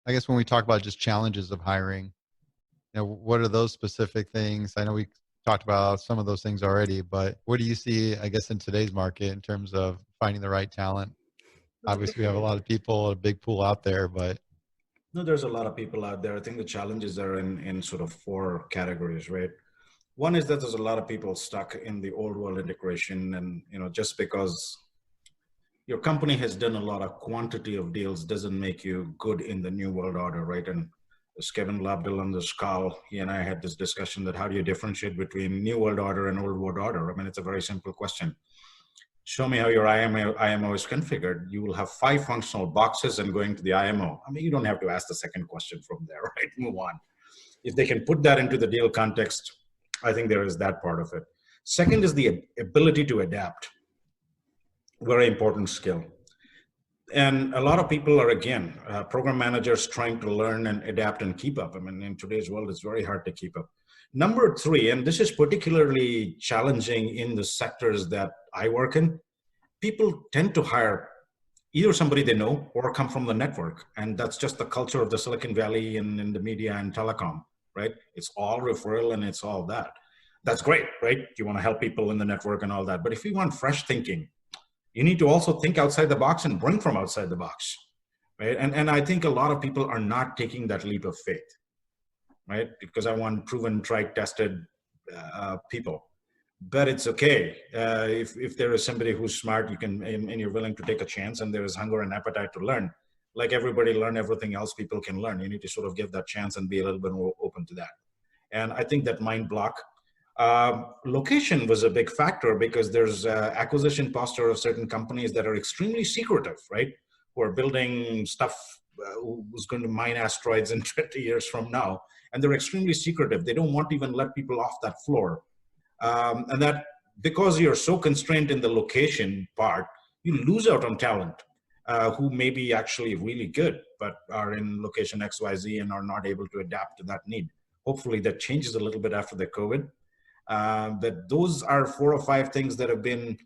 I guess when we talk about just challenges of hiring, what are those specific things? I know we talked about some of those things already, but what do you see, I guess, in today's market in terms of finding the right talent? Obviously, we have a lot of people, a big pool out there, but No, there's a lot of people out there. I think the challenges are in sort of four categories, right? One is that there's a lot of people stuck in the old world integration, and just because your company has done a lot of quantity of deals doesn't make you good in the new world order, right? And as Kevin Lobdell on this call, he and I had this discussion that how do you differentiate between new world order and old world order? I mean, it's a very simple question. Show me how your IMO is configured. You will have 5 functional boxes and going to the IMO. I mean, you don't have to ask the second question from there, right? Move on. If they can put that into the deal context, I think there is that part of it. Second is the ability to adapt. Very important skill. And a lot of people are, again, program managers trying to learn and adapt and keep up. I mean, in today's world, it's very hard to keep up. Number 3, and this is particularly challenging in the sectors that I work in, people tend to hire either somebody they know or come from the network. And that's just the culture of the Silicon Valley and in the media and telecom, right? It's all referral and it's all that. That's great, right? You want to help people in the network and all that. But if you want fresh thinking, you need to also think outside the box and bring from outside the box, right? And I think a lot of people are not taking that leap of faith, right? Because I want proven, tried, tested people. But it's okay if there is somebody who's smart, you can, and you're willing to take a chance, and there is hunger and appetite to learn. Like everybody learn everything else people can learn. You need to sort of give that chance and be a little bit more open to that. And I think that mind block. Location was a big factor because there's acquisition posture of certain companies that are extremely secretive, right? Who are building stuff who's going to mine asteroids in 20 years from now. And they're extremely secretive. They don't want to even let people off that floor. And that because you're so constrained in the location part, you lose out on talent who may be actually really good, but are in location XYZ and are not able to adapt to that need. Hopefully that changes a little bit after the COVID. But those are 4 or 5 things that have been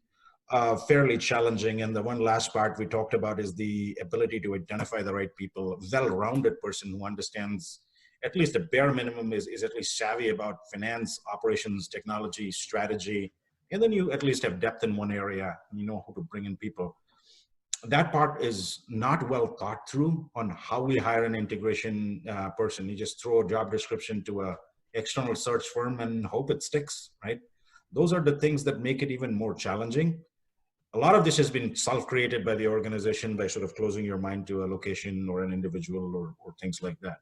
fairly challenging. And the one last part we talked about is the ability to identify the right people, well-rounded person who understands at least the bare minimum is at least savvy about finance, operations, technology, strategy. And then you at least have depth in one area and you know how to bring in people. That part is not well thought through on how we hire an integration person. You just throw a job description to a external search firm and hope it sticks, right? Those are the things that make it even more challenging. A lot of this has been self-created by the organization by sort of closing your mind to a location or an individual or things like that.